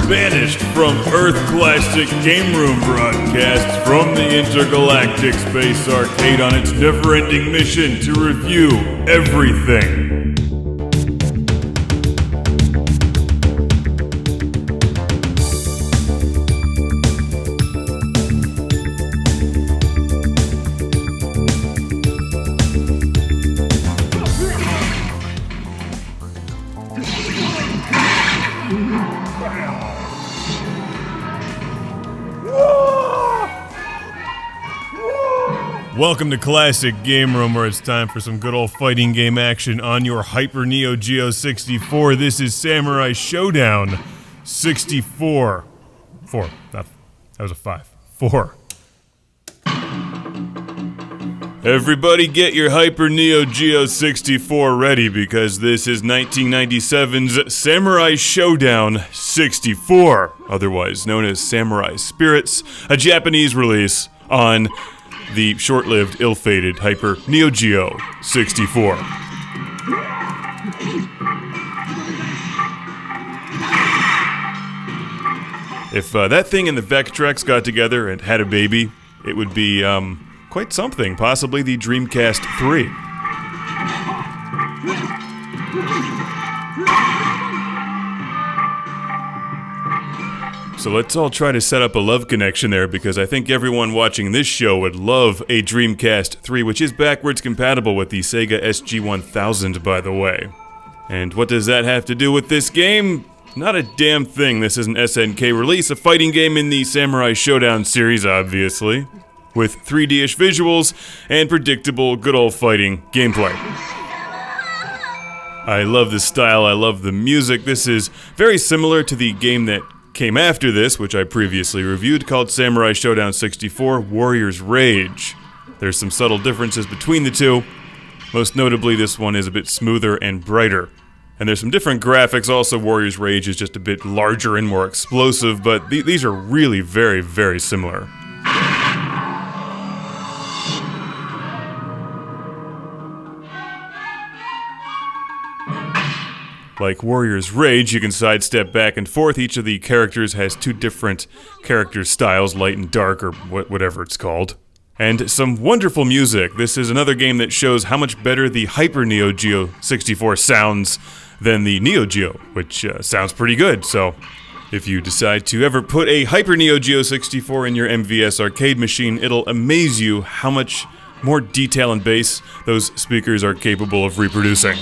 banished from Earth Classic Game Room broadcasts from the Intergalactic Space Arcade on its never-ending mission to review everything. Welcome to Classic Game Room, where it's time for some good old fighting game action on your Hyper Neo-Geo 64. This is Samurai Shodown 64. That was a 5. 4. Everybody get your Hyper Neo-Geo 64 ready, because this is 1997's Samurai Shodown 64, otherwise known as Samurai Spirits, a Japanese release on the short-lived, ill-fated Hyper NeoGeo 64. If that thing and the Vectrex got together and had a baby, it would be quite something, possibly the Dreamcast 3. So let's all try to set up a love connection there, because I think everyone watching this show would love a Dreamcast 3, which is backwards compatible with the Sega SG-1000, by the way. And what does that have to do with this game? Not a damn thing. This is an SNK release, a fighting game in the Samurai Shodown series, obviously, with 3D-ish visuals and predictable good old fighting gameplay. I love the style, I love the music. This is very similar to the game that came after this, which I previously reviewed, called Samurai Shodown 64 Warrior's Rage. There's some subtle differences between the two. Most notably, this one is a bit smoother and brighter. And there's some different graphics. Also, Warrior's Rage is just a bit larger and more explosive, but these are really very, very similar. Like Warrior's Rage, you can sidestep back and forth. Each of the characters has two different character styles, light and dark, or whatever it's called. And some wonderful music. This is another game that shows how much better the Hyper NeoGeo 64 sounds than the Neo Geo, which sounds pretty good. So if you decide to ever put a Hyper NeoGeo 64 in your MVS arcade machine, it'll amaze you how much more detail and bass those speakers are capable of reproducing.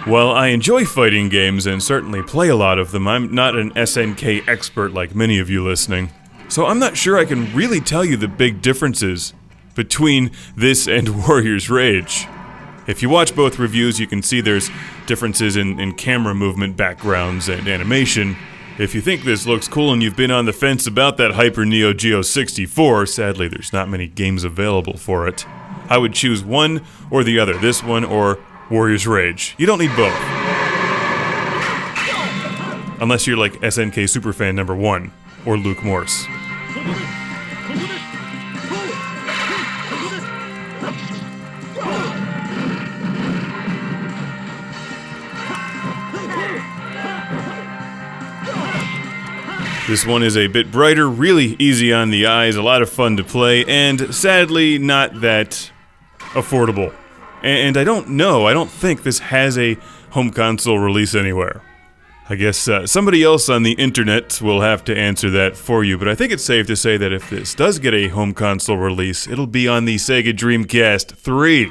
While I enjoy fighting games and certainly play a lot of them, I'm not an SNK expert like many of you listening, so I'm not sure I can really tell you the big differences between this and Warrior's Rage. If you watch both reviews, you can see there's differences in camera movement, backgrounds, and animation. If you think this looks cool and you've been on the fence about that Hyper NeoGeo 64, sadly there's not many games available for it. I would choose one or the other, this one or Warrior's Rage. You don't need both. Unless you're like SNK Superfan number 1, or Luke Morse. This one is a bit brighter, really easy on the eyes, a lot of fun to play, and sadly not that affordable. And I don't think this has a home console release anywhere. I guess somebody else on the internet will have to answer that for you, but I think it's safe to say that if this does get a home console release, it'll be on the Sega Dreamcast 3.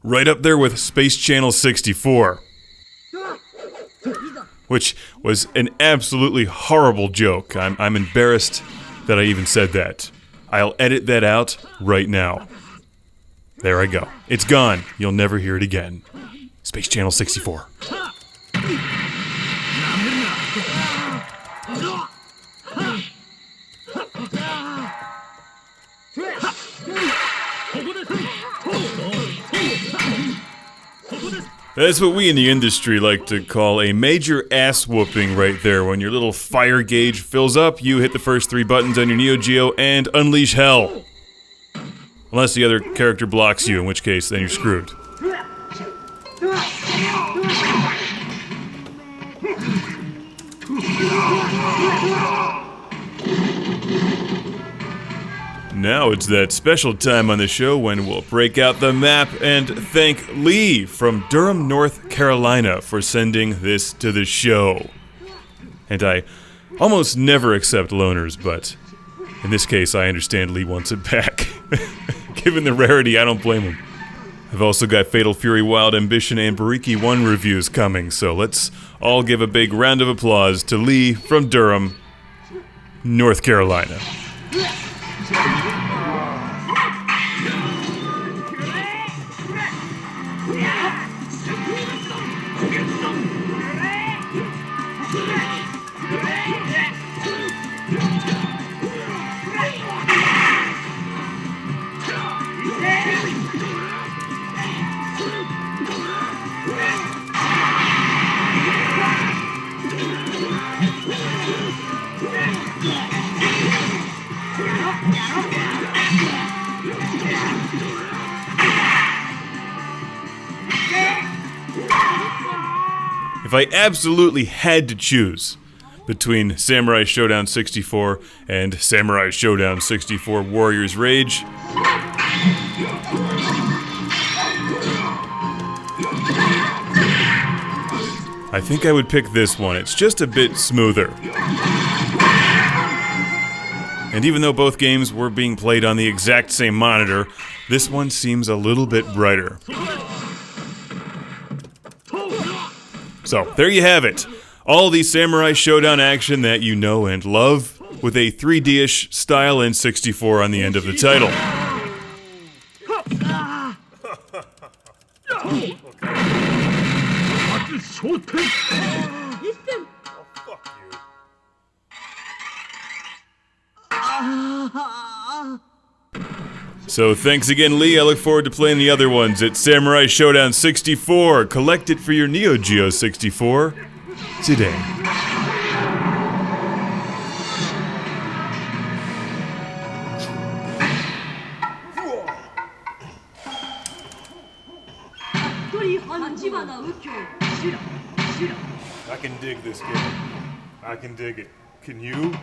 Right up there with Space Channel 64. Which was an absolutely horrible joke. I'm embarrassed that I even said that. I'll edit that out right now. There I go. It's gone. You'll never hear it again. Space Channel 64. That's what we in the industry like to call a major ass whooping right there. When your little fire gauge fills up, you hit the first 3 buttons on your Neo Geo and unleash hell. Unless the other character blocks you, in which case then you're screwed. Now it's that special time on the show when we'll break out the map and thank Lee from Durham, North Carolina for sending this to the show. And I almost never accept loaners, but in this case I understand Lee wants it back. Given the rarity, I don't blame him. I've also got Fatal Fury, Wild Ambition, and Bariki 1 reviews coming, so let's all give a big round of applause to Lee from Durham, North Carolina. If I absolutely had to choose between Samurai Shodown 64 and Samurai Shodown 64 Warrior's Rage, I think I would pick this one. It's just a bit smoother. And even though both games were being played on the exact same monitor, this one seems a little bit brighter. So, there you have it. All the Samurai Shodown action that you know and love, with a 3D-ish style and 64 on the end of the title. So thanks again, Lee. I look forward to playing the other ones at Samurai Shodown 64. Collect it for your Neo Geo 64 today. I can dig this game. I can dig it. Can you?